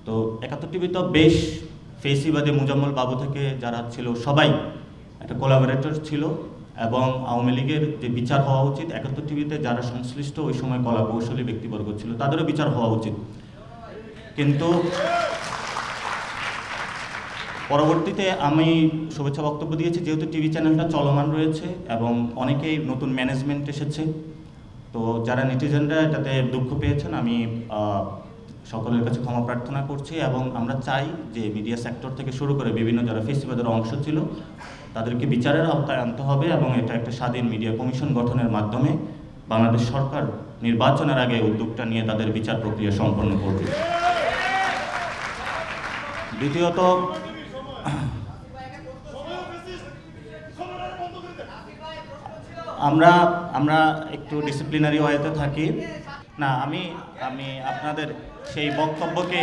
তো ৭১ টিভি তো বেশ ফেসিবাদী মুজাম্মল বাবু থেকে যারা ছিল সবাই একটা কোলাবোরেটর ছিল, এবং আওয়ামী লীগের যে বিচার হওয়া উচিত ৭১ টিভিতে যারা সংশ্লিষ্ট ওই সময় কলা কৌশলী ব্যক্তিবর্গ ছিল তাদেরও বিচার হওয়া উচিত। কিন্তু পরবর্তীতে আমি শুভেচ্ছা বক্তব্য দিয়েছি, যেহেতু টিভি চ্যানেলটা চলমান রয়েছে এবং অনেকেই নতুন ম্যানেজমেন্ট এসেছে, তো যারা নেটিজেনরা এটাতে দুঃখ পেয়েছেন আমি সকলের কাছে ক্ষমা প্রার্থনা করছি। এবং আমরা চাই যে মিডিয়া সেক্টর থেকে শুরু করে বিভিন্ন যারা ফেসিবাদের অংশ ছিল তাদেরকে বিচারের আওতায় আনতে হবে, এবং এটা একটা স্বাধীন মিডিয়া কমিশন গঠনের মাধ্যমে বাংলাদেশ সরকার নির্বাচনের আগে উদ্যোগটা নিয়ে তাদের বিচার প্রক্রিয়া সম্পন্ন করবে। দ্বিতীয়ত, আমরা একটু ডিসিপ্লিনারি ওয়েতে থাকি না। আমি আপনাদের সেই বক্তব্যকে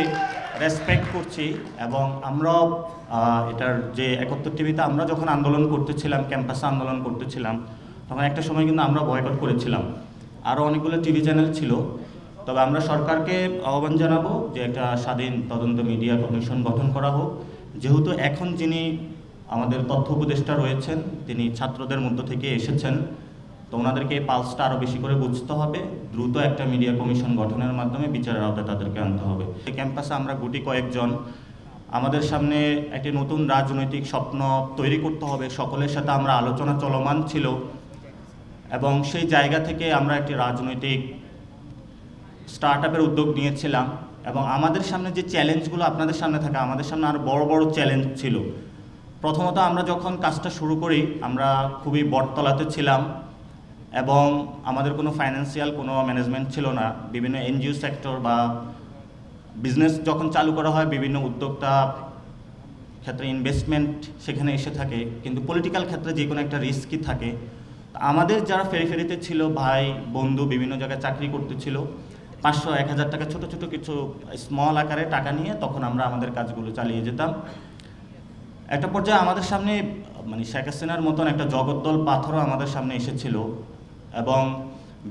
রেসপেক্ট করছি, এবং আমরাও এটার যে ৭১ টিভিতে আমরা যখন আন্দোলন করতেছিলাম, ক্যাম্পাসে আন্দোলন করতেছিলাম, তখন একটা সময় কিন্তু আমরা বয়কট করেছিলাম। আরও অনেকগুলো টিভি চ্যানেল ছিল। তবে আমরা সরকারকে আহ্বান জানাবো যে একটা স্বাধীন তদন্ত মিডিয়া কমিশন গঠন করা হোক, যেহেতু এখন যিনি আমাদের তথ্য উপদেষ্টা রয়েছেন তিনি ছাত্রদের মধ্য থেকে এসেছেন, তো ওনাদেরকে এই পালসটা আরও বেশি করে বুঝতে হবে। দ্রুত একটা মিডিয়া কমিশন গঠনের মাধ্যমে বিচারের আওতায় তাদেরকে আনতে হবে। এই ক্যাম্পাসে আমরা গুটি কয়েকজন, আমাদের সামনে একটি নতুন রাজনৈতিক স্বপ্ন তৈরি করতে হবে, সকলের সাথে আমরা আলোচনা চলমান ছিল, এবং সেই জায়গা থেকে আমরা একটি রাজনৈতিক স্টার্টআপের উদ্যোগ নিয়েছিলাম। এবং আমাদের সামনে যে চ্যালেঞ্জগুলো আপনাদের সামনে থাকে, আমাদের সামনে আরও বড় বড় চ্যালেঞ্জ ছিল। প্রথমত, আমরা যখন কাজটা শুরু করি আমরা খুবই বটতলাতে ছিলাম, এবং আমাদের কোনো ফাইন্যান্সিয়াল কোনো ম্যানেজমেন্ট ছিল না। বিভিন্ন এনজিও সেক্টর বা বিজনেস যখন চালু করা হয় বিভিন্ন উদ্যোক্তা ক্ষেত্রে ইনভেস্টমেন্ট সেখানে এসে থাকে, কিন্তু পলিটিক্যাল ক্ষেত্রে যে কোনো একটা রিস্কই থাকে। আমাদের যারা ফেরিতে ছিল, ভাই বন্ধু বিভিন্ন জায়গায় চাকরি করতেছিল, ৫০০-১০০০ টাকা ছোটো ছোটো কিছু স্মল আকারে টাকা নিয়ে তখন আমরা আমাদের কাজগুলো চালিয়ে যেতাম। একটা পর্যায়ে আমাদের সামনে শেখ হাসিনার মতন একটা জগদ্দল পাথরও আমাদের সামনে এসেছিল, এবং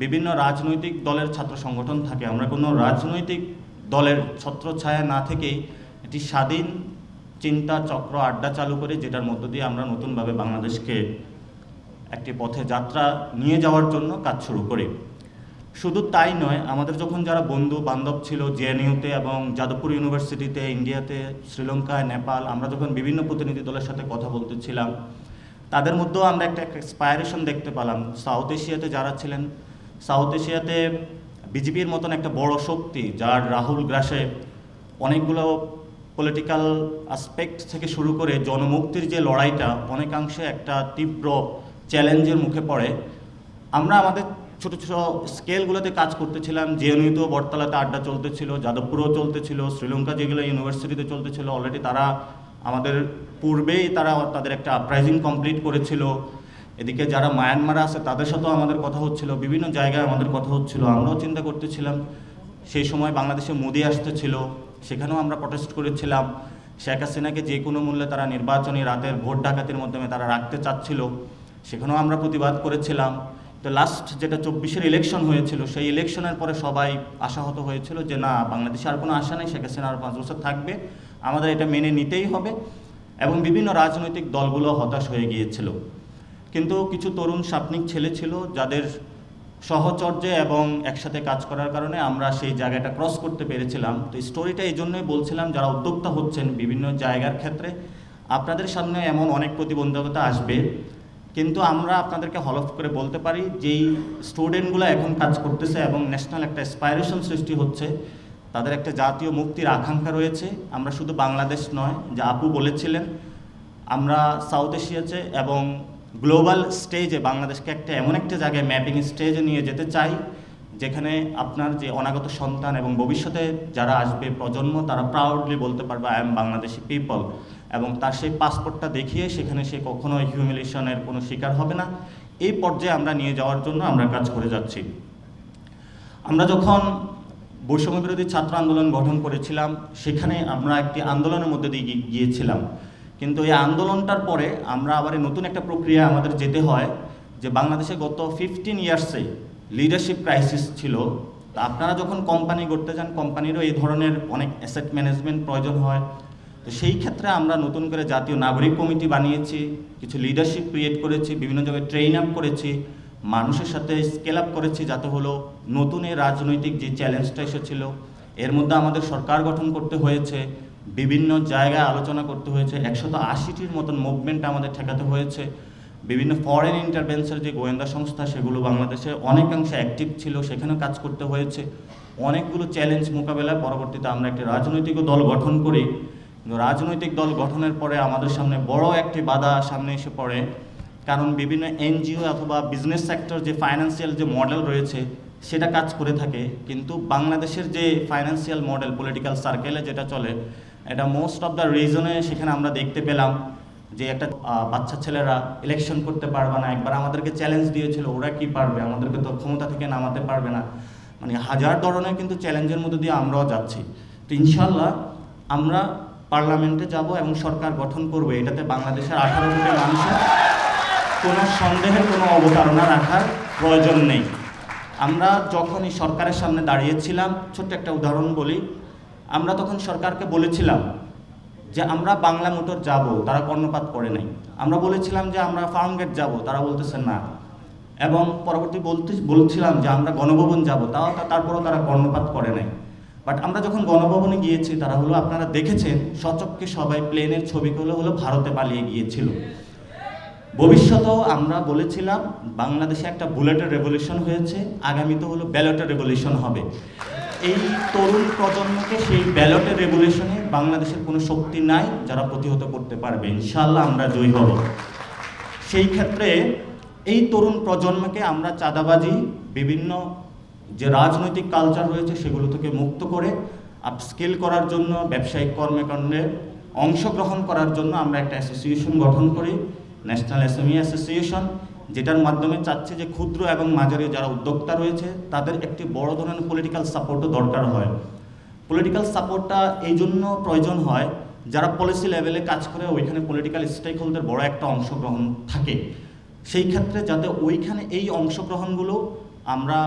বিভিন্ন রাজনৈতিক দলের ছাত্র সংগঠন থাকে। আমরা কোনো রাজনৈতিক দলের ছত্রছায়া না থেকেই একটি স্বাধীন চিন্তা চক্র আড্ডা চালু করি, যেটার মধ্য দিয়ে আমরা নতুনভাবে বাংলাদেশকে একটি পথে যাত্রা নিয়ে যাওয়ার জন্য কাজ শুরু করি। শুধু তাই নয়, আমাদের যখন যারা বন্ধু বান্ধব ছিল জেএনইউতে এবং যাদবপুর ইউনিভার্সিটিতে, ইন্ডিয়াতে, শ্রীলঙ্কায়, নেপাল, আমরা যখন বিভিন্ন প্রতিনিধি দলের সাথে কথা বলতেছিলাম, তাদের মধ্যেও আমরা একটা এক্সপায়ারেশন দেখতে পেলাম। সাউথ এশিয়াতে যারা ছিলেন, সাউথ এশিয়াতে বিজেপির মতন একটা বড় শক্তি, যার রাহুল গ্রাসে অনেকগুলো পলিটিক্যাল অ্যাসপেক্ট থেকে শুরু করে জনমুক্তির যে লড়াইটা অনেকাংশে একটা তীব্র চ্যালেঞ্জের মুখে পড়ে। আমরা আমাদের ছোটো ছোটো স্কেলগুলোতে কাজ করতেছিলাম। জেএনইউতেও বটতলাতে আড্ডা চলতেছিল, যাদবপুরেও চলতেছিল, শ্রীলঙ্কা যেগুলো ইউনিভার্সিটিতে চলতেছিল, অলরেডি তারা আমাদের পূর্বেই তাদের একটা আপরাইজিং কমপ্লিট করেছিল। এদিকে যারা মায়ানমারে আছে তাদের সাথেও আমাদের কথা হচ্ছিল, বিভিন্ন জায়গায় আমাদের কথা হচ্ছিল। আমরাও চিন্তা করতেছিলাম, সেই সময় বাংলাদেশে মোদি আসতেছিল, সেখানেও আমরা প্রটেস্ট করেছিলাম। শেখ হাসিনাকে যে কোনো মূল্যে তারা নির্বাচনী রাতের ভোট ডাকাতির মাধ্যমে তারা রাখতে চাচ্ছিল, সেখানেও আমরা প্রতিবাদ করেছিলাম। তো লাস্ট যেটা ২৪-এর ইলেকশন হয়েছিল, সেই ইলেকশনের পরে সবাই আশাহত হয়েছিল যে না, বাংলাদেশে আর কোনো আশা নেই, শেখ হাসিনা আর ৫ বছর থাকবে, আমাদের এটা মেনে নিতেই হবে। এবং বিভিন্ন রাজনৈতিক দলগুলো হতাশ হয়ে গিয়েছিল। কিন্তু কিছু তরুণ স্বপ্নিক ছেলে ছিল যাদের সহচর্যে এবং একসাথে কাজ করার কারণে আমরা সেই জায়গাটা ক্রস করতে পেরেছিলাম। তো স্টোরিটা এই জন্যই বলছিলাম, যারা উদ্যোক্তা হচ্ছেন বিভিন্ন জায়গার ক্ষেত্রে, আপনাদের সামনে এমন অনেক প্রতিবন্ধকতা আসবে, কিন্তু আমরা আপনাদেরকে হলফ করে বলতে পারি যেই স্টুডেন্টগুলো এখন কাজ করতেছে এবং ন্যাশনাল একটা অ্যাসপাইরেশন সৃষ্টি হচ্ছে, তাদের একটা জাতীয় মুক্তির আকাঙ্ক্ষা রয়েছে। আমরা শুধু বাংলাদেশ নয়, যে আপু বলেছিলেন, আমরা সাউথ এশিয়াতে এবং গ্লোবাল স্টেজে বাংলাদেশকে এমন একটা জায়গায় ম্যাপিং স্টেজে নিয়ে যেতে চাই, যেখানে আপনার যে অনাগত সন্তান এবং ভবিষ্যতে যারা আসবে প্রজন্ম, তারা প্রাউডলি বলতে পারবে আই এম বাংলাদেশি পিপল, এবং তার সেই পাসপোর্টটা দেখিয়ে সেখানে সে কখনো হিউমিলিয়েশনের কোনো শিকার হবে না। এই পর্যায়ে আমরা নিয়ে যাওয়ার জন্য আমরা কাজ করে যাচ্ছি। আমরা যখন বৈষম্য বিরোধী ছাত্র আন্দোলন গঠন করেছিলাম, সেখানে আমরা একটি আন্দোলনের মধ্যে দিয়ে গিয়েছিলাম, কিন্তু এই আন্দোলনটার পরে আমরা আবার নতুন একটা প্রক্রিয়া আমাদের যেতে হয়, যে বাংলাদেশে গত 15 ইয়ার্সে লিডারশিপ ক্রাইসিস ছিল, তো আপনারা যখন কোম্পানি করতে যান, কোম্পানিরও এই ধরনের অনেক অ্যাসেট ম্যানেজমেন্ট প্রয়োজন হয়। তো সেই ক্ষেত্রে আমরা নতুন করে জাতীয় নাগরিক কমিটি বানিয়েছি, কিছু লিডারশিপ ক্রিয়েট করেছি, বিভিন্ন জায়গায় ট্রেন আপ করেছি, মানুষের সাথে স্কেল আপ করেছি, যাতে হলো নতুন এই রাজনৈতিক যে চ্যালেঞ্জটা এসেছিল এর মধ্যে আমাদের সরকার গঠন করতে হয়েছে, বিভিন্ন জায়গায় আলোচনা করতে হয়েছে, 180টির মতন মুভমেন্ট আমাদের ঠেকাতে হয়েছে। বিভিন্ন ফরেন ইন্টারভেন্সের যে গোয়েন্দা সংস্থা সেগুলো বাংলাদেশে অনেকাংশে অ্যাক্টিভ ছিল, সেখানেও কাজ করতে হয়েছে। অনেকগুলো চ্যালেঞ্জ মোকাবেলায় পরবর্তীতে আমরা একটি রাজনৈতিক দল গঠন করি। কিন্তু রাজনৈতিক দল গঠনের পরে আমাদের সামনে বড় একটি বাধা সামনে এসে পড়ে, কারণ বিভিন্ন এনজিও অথবা বিজনেস সেক্টর যে ফাইন্যান্সিয়াল যে মডেল রয়েছে সেটা কাজ করে থাকে, কিন্তু বাংলাদেশের যে ফাইন্যান্সিয়াল মডেল পলিটিক্যাল সার্কেলে যেটা চলে, এটা মোস্ট অফ দ্য রিজনে সেখানে আমরা দেখতে পেলাম যে একটা বাচ্চা ছেলেরা ইলেকশন করতে পারবে না। একবার আমাদেরকে চ্যালেঞ্জ দিয়েছিল, ওরা কি পারবে, আমাদেরকে তো ক্ষমতা থেকে নামাতে পারবে না। মানে হাজার ধরনের কিন্তু চ্যালেঞ্জের মধ্যে দিয়ে আমরাও যাচ্ছি। তো ইনশাল্লাহ আমরা পার্লামেন্টে যাব এবং সরকার গঠন করবে, এটাতে বাংলাদেশের 18 কোটি মানুষের কোনো সন্দেহের কোনো অবতারণা রাখার প্রয়োজন নেই। আমরা যখন এই সরকারের সামনে দাঁড়িয়েছিলাম, ছোট্ট একটা উদাহরণ বলি, আমরা তখন সরকারকে বলেছিলাম যে আমরা বাংলা মোটর যাব, তারা কর্ণপাত করে নাই। আমরা বলেছিলাম যে আমরা ফার্মগেট যাব, তারা বলতেছে না। এবং পরবর্তী বলছিলাম যে আমরা গণভবন যাব, তারপরও তারা কর্ণপাত করে নাই। বাট আমরা যখন গণভবনে গিয়েছি, তারা হলো আপনারা দেখেছেন সচক্ষে সবাই প্লেনের ছবিগুলো হলো ভারতে পালিয়ে গিয়েছিল। ভবিষ্যতেও আমরা বলেছিলাম বাংলাদেশে একটা বুলেটের রেভলিউশন হয়েছে, আগামীতে হলো ব্যালটের রেভলিউশন হবে। এই তরুণ প্রজন্মকে সেই ব্যালটের রেভলিউশনে বাংলাদেশের কোনো শক্তি নাই যারা প্রতিহত করতে পারবে। ইনশাআল্লাহ আমরা জয়ী হব। সেই ক্ষেত্রে এই তরুণ প্রজন্মকে আমরা চাঁদাবাজি, বিভিন্ন যে রাজনৈতিক কালচার রয়েছে সেগুলো থেকে মুক্ত করে আপস্কিল করার জন্য, ব্যবসায়িক কর্মকাণ্ডে অংশগ্রহণ করার জন্য আমরা একটা অ্যাসোসিয়েশন গঠন করি, ন্যাশনাল এসএমই অ্যাসোসিয়েশন, যেটার মাধ্যমে চাচ্ছে যে ক্ষুদ্র এবং মাঝারি যারা উদ্যোক্তা রয়েছে তাদের একটি বড় ধরনের পলিটিক্যাল সাপোর্টও দরকার হয়। পলিটিক্যাল সাপোর্টটা এই জন্য প্রয়োজন হয়, যারা পলিসি লেভেলে কাজ করে ওইখানে পলিটিক্যাল স্টেক হোল্ডার বড় একটা অংশগ্রহণ থাকে। সেই ক্ষেত্রে যাতে ওইখানে এই অংশগ্রহণগুলো আমরা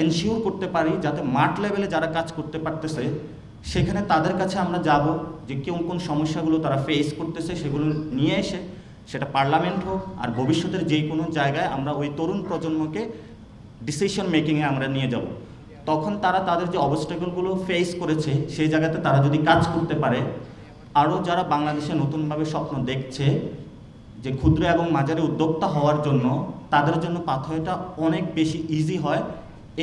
এনশিওর করতে পারি, যাতে মাঠ লেভেলে যারা কাজ করতে পারতেছে সেখানে তাদের কাছে আমরা যাব, যে কোন সমস্যাগুলো তারা ফেস করতেছে সেগুলো নিয়ে এসে সেটা পার্লামেন্ট হোক আর ভবিষ্যতের যে কোনো জায়গায় আমরা ওই তরুণ প্রজন্মকে ডিসিশন মেকিংয়ে আমরা নিয়ে যাব। তখন তারা তাদের যে অবস্ট্রাগলগুলো ফেস করেছে সেই জায়গাতে তারা যদি কাজ করতে পারে, আরও যারা বাংলাদেশে নতুনভাবে স্বপ্ন দেখছে যে ক্ষুদ্র এবং মাঝারি উদ্যোক্তা হওয়ার জন্য, তাদের জন্য পাথওয়েটা অনেক বেশি ইজি হয়।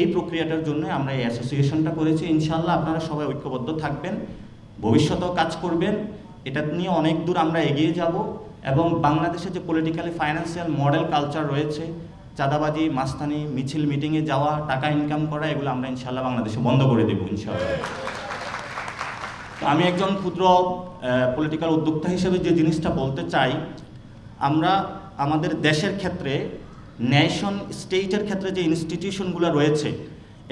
এই প্রক্রিয়াটার জন্য আমরা এই অ্যাসোসিয়েশনটা করেছি। ইনশাআল্লাহ আপনারা সবাই ঐক্যবদ্ধ থাকবেন, ভবিষ্যতেও কাজ করবেন, এটা নিয়ে অনেক দূর আমরা এগিয়ে যাব। এবং বাংলাদেশে যে পলিটিক্যালি ফাইন্যান্সিয়াল মডেল কালচার রয়েছে, চাঁদাবাজি, মাস্তানি, মিছিল মিটিংয়ে যাওয়া, টাকা ইনকাম করা, এগুলো আমরা ইনশাআল্লাহ বাংলাদেশে বন্ধ করে দেব ইনশাআল্লাহ। তো আমি একজন ক্ষুদ্র পলিটিক্যাল উদ্যোক্তা হিসেবে যে জিনিসটা বলতে চাই, আমরা আমাদের দেশের ক্ষেত্রে নেশন স্টেটের ক্ষেত্রে যে ইনস্টিটিউশনগুলো রয়েছে,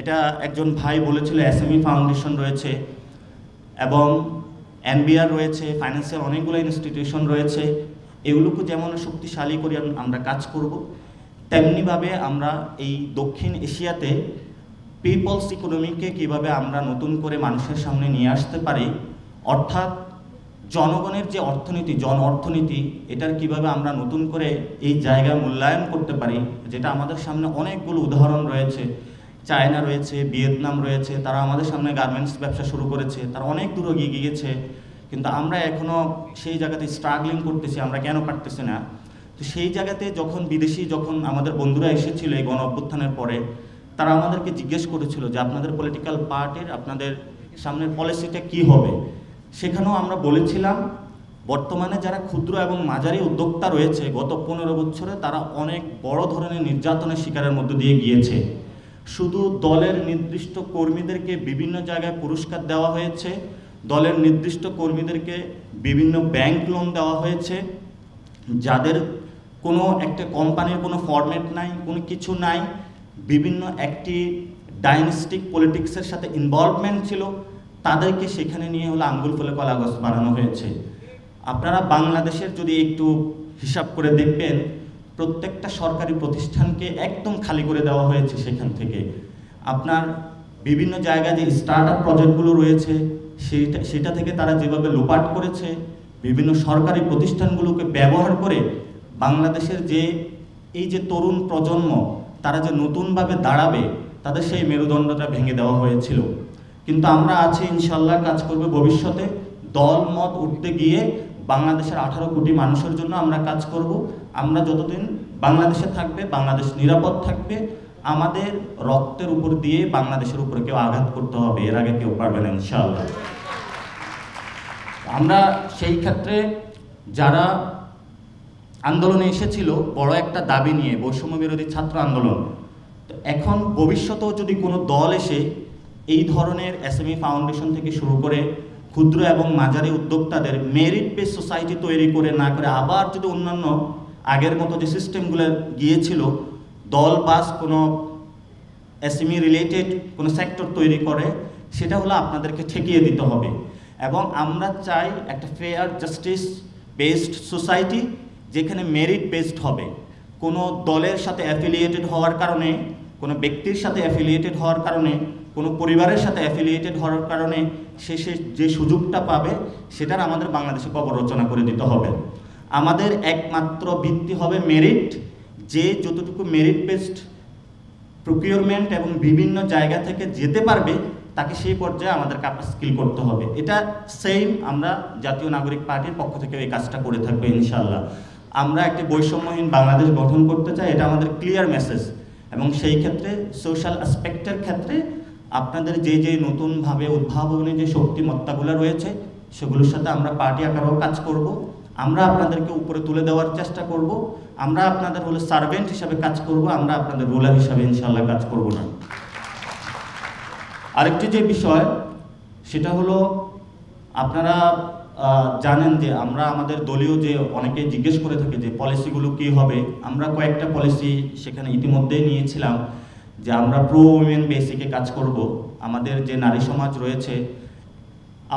এটা একজন ভাই বলেছিল, এসএমই ফাউন্ডেশন রয়েছে এবং এনবিআর রয়েছে, ফাইন্যান্সিয়াল অনেকগুলো ইনস্টিটিউশন রয়েছে, এগুলোকে যেমন শক্তিশালী করে আমরা কাজ করব, তেমনিভাবে আমরা এই দক্ষিণ এশিয়াতে পিপলস ইকোনমিকে কীভাবে আমরা নতুন করে মানুষের সামনে নিয়ে আসতে পারি, অর্থাৎ জনগণের যে অর্থনীতি, জন অর্থনীতি, এটার কিভাবে আমরা নতুন করে এই জায়গায় মূল্যায়ন করতে পারি, যেটা আমাদের সামনে অনেকগুলো উদাহরণ রয়েছে। চায়না রয়েছে, ভিয়েতনাম রয়েছে, তারা আমাদের সামনে গার্মেন্টস ব্যবসা শুরু করেছে, তারা অনেক দূর এগিয়ে গিয়েছে, কিন্তু আমরা এখনও সেই জায়গাতে স্ট্রাগলিং করতেছি, আমরা কেন পারতেছি না? তো সেই জায়গাতে যখন আমাদের বন্ধুরা এসেছিল এই গণ অভ্যুত্থানের পরে, তারা আমাদেরকে জিজ্ঞেস করেছিল যে আপনাদের পলিটিক্যাল পার্টির আপনাদের সামনের পলিসিটা কি হবে। সেখানেও আমরা বলেছিলাম বর্তমানে যারা ক্ষুদ্র এবং মাঝারি উদ্যোক্তা রয়েছে, গত 15 বছরে তারা অনেক বড় ধরনের নির্যাতনের শিকারের মধ্য দিয়ে গিয়েছে। শুধু দলের নির্দিষ্ট কর্মীদেরকে বিভিন্ন জায়গায় পুরস্কার দেওয়া হয়েছে, দলের নির্দিষ্ট কর্মীদেরকে বিভিন্ন ব্যাংক লোন দেওয়া হয়েছে, যাদের কোনো একটা কোম্পানির কোনো ফরম্যাট নাই, কোনো কিছু নাই, বিভিন্ন একটি ডাইনেস্টিক পলিটিক্সের সাথে ইনভলভমেন্ট ছিল, তাদেরকে সেখানে নিয়ে হলো আঙ্গুল ফুলে কলা গাছ বানানো হয়েছে। আপনারা বাংলাদেশের যদি একটু হিসাব করে দেখবেন, প্রত্যেকটা সরকারি প্রতিষ্ঠানকে একদম খালি করে দেওয়া হয়েছে। সেখান থেকে আপনার বিভিন্ন জায়গায় যে স্টার্ট আপ প্রজেক্টগুলো রয়েছে সেটা থেকে তারা যেভাবে লুপাট করেছে, বিভিন্ন সরকারি প্রতিষ্ঠানগুলোকে ব্যবহার করে বাংলাদেশের যে এই যে তরুণ প্রজন্ম তারা যে নতুনভাবে দাঁড়াবে তাদের সেই মেরুদণ্ডটা ভেঙে দেওয়া হয়েছিল। কিন্তু আমরা আছি ইনশাল্লাহ, কাজ করবে ভবিষ্যতে দল মত উঠতে গিয়ে বাংলাদেশের 18 কোটি মানুষের জন্য আমরা কাজ করব। আমরা যতদিন বাংলাদেশে থাকবে, বাংলাদেশ নিরাপদ থাকবে, আমাদের রক্তের উপর দিয়ে বাংলাদেশের উপরে কেউ আঘাত করতে হবে, এর আগে কেউ পারবে না ইনশাআল্লাহ। আমরা সেই ক্ষেত্রে যারা আন্দোলনে এসেছিল বড় একটা দাবি নিয়ে, বৈষম্য বিরোধী ছাত্র আন্দোলন, তো এখন ভবিষ্যতেও যদি কোনো দল এসে এই ধরনের এসএমই ফাউন্ডেশন থেকে শুরু করে ক্ষুদ্র এবং মাঝারি উদ্যোক্তাদের মেরিট বেস সোসাইটি তৈরি করে না করে আবার যদি অন্যান্য আগের মতো যে সিস্টেমগুলো গিয়েছিল দল বাস কোনো এসএমই রিলেটেড কোনো সেক্টর তৈরি করে, সেটা হলো আপনাদেরকে ঠেকিয়ে দিতে হবে। এবং আমরা চাই একটা ফেয়ার জাস্টিস বেসড সোসাইটি যেখানে মেরিট বেসড হবে। কোনো দলের সাথে অ্যাফিলিয়েটেড হওয়ার কারণে, কোনো ব্যক্তির সাথে অ্যাফিলিয়েটেড হওয়ার কারণে, কোনো পরিবারের সাথে অ্যাফিলিয়েটেড হওয়ার কারণে সে যে সুযোগটা পাবে সেটার আমাদের বাংলাদেশে কবর রচনা করে দিতে হবে। আমাদের একমাত্র ভিত্তি হবে মেরিট। যে যতটুকু মেরিট বেসড প্রকিউরমেন্ট এবং বিভিন্ন জায়গা থেকে যেতে পারবে তাকে সেই পর্যায়ে আমাদেরকে আপনার স্কিল করতে হবে। এটা সেম আমরা জাতীয় নাগরিক পার্টির পক্ষ থেকে এই কাজটা করে থাকবো ইনশাআল্লাহ। আমরা একটি বৈষম্যহীন বাংলাদেশ গঠন করতে চাই, এটা আমাদের ক্লিয়ার মেসেজ। এবং সেই ক্ষেত্রে সোশ্যাল অ্যাসপেক্টের ক্ষেত্রে আপনাদের যে নতুনভাবে উদ্ভাবনী যে শক্তিমত্তাগুলো রয়েছে সেগুলোর সাথে আমরা পার্টি আকারেও কাজ করব। আমরা আপনাদেরকে উপরে তুলে দেওয়ার চেষ্টা করব। আমরা আপনাদের হলো সার্ভেন্ট হিসাবে কাজ করব, আমরা আপনাদের রুলার হিসাবে ইনশাআল্লাহ কাজ করব না। আরেকটি যে বিষয় সেটা হলো, আপনারা জানেন যে আমরা আমাদের দলীয় যে অনেকে জিজ্ঞেস করে থাকে যে পলিসিগুলো কী হবে, আমরা কয়েকটা পলিসি সেখানে ইতিমধ্যেই নিয়েছিলাম যে আমরা প্রো উইমেন বেসিকে কাজ করব। আমাদের যে নারী সমাজ রয়েছে,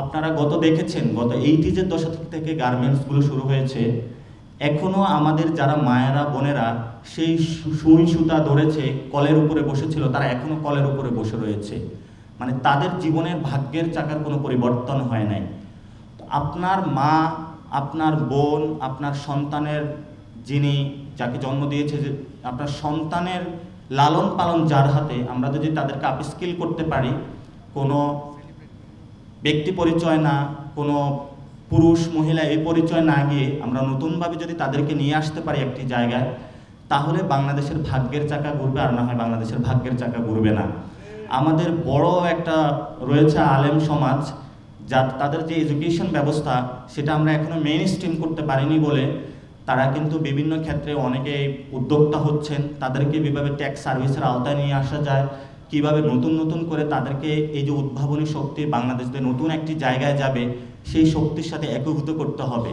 আপনারা দেখেছেন গত 80s দশক থেকে গার্মেন্টসগুলো শুরু হয়েছে। এখনও আমাদের যারা মায়েরা বোনেরা সেই সুই সুতা ধরেছে কলের উপরে বসেছিল, তারা এখনও কলের উপরে বসে রয়েছে। মানে তাদের জীবনের ভাগ্যের চাকার কোনো পরিবর্তন হয় নাই। আপনার মা, আপনার বোন, আপনার সন্তানের যাকে জন্ম দিয়েছে, যে আপনার সন্তানের লালন পালন যার হাতে, আমরা যদি তাদেরকে আপস্কিল করতে পারি, কোনো ব্যক্তি পরিচয় না, কোনো পুরুষ মহিলা এই পরিচয় না গিয়ে আমরা নতুনভাবে যদি তাদেরকে নিয়ে আসতে পারি একটি জায়গায়, তাহলে বাংলাদেশের ভাগ্যের চাকা ঘুরবে, আর না হয় বাংলাদেশের ভাগ্যের চাকা ঘুরবে না। আমাদের বড় একটা রয়েছে আলেম সমাজ, যা তাদের যে এডুকেশন ব্যবস্থা সেটা আমরা এখনো মেইন স্ট্রিম করতে পারিনি বলে তারা কিন্তু বিভিন্ন ক্ষেত্রে অনেকে উদ্যোক্তা হচ্ছেন। তাদেরকে কিভাবে ট্যাক্স সার্ভিসের আওতায় নিয়ে আসা যায়, কিভাবে নতুন করে তাদেরকে এই যে উদ্ভাবনী শক্তি বাংলাদেশে নতুন একটি জায়গায় যাবে সেই শক্তির সাথে একীভূত করতে হবে।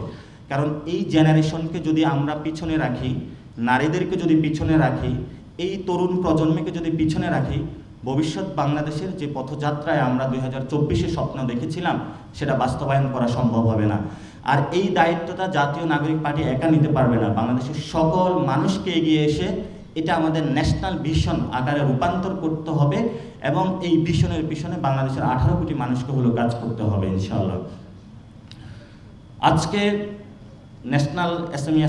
কারণ এই জেনারেশনকে যদি আমরা পিছনে রাখি, নারীদেরকে যদি পিছনে রাখি, এই তরুণ প্রজন্মকে যদি পিছনে রাখি, ভবিষ্যৎ বাংলাদেশের যে পথযাত্রায় আমরা 2024-এ স্বপ্ন দেখেছিলাম সেটা বাস্তবায়ন করা সম্ভব হবে না। আর এই দায়িত্বটা জাতীয় নাগরিক পার্টি একা নিতে পারবে না। বাংলাদেশের সকল মানুষকে এগিয়ে এসে এটা আমাদের ন্যাশনাল ভিশন আকারে রূপান্তর করতে হবে এবং এই ভিশনের পিছনে বাংলাদেশের 18 কোটি মানুষকে হলো কাজ করতে হবে ইনশাআল্লাহ। আজকে ন্যাশনাল এসএমই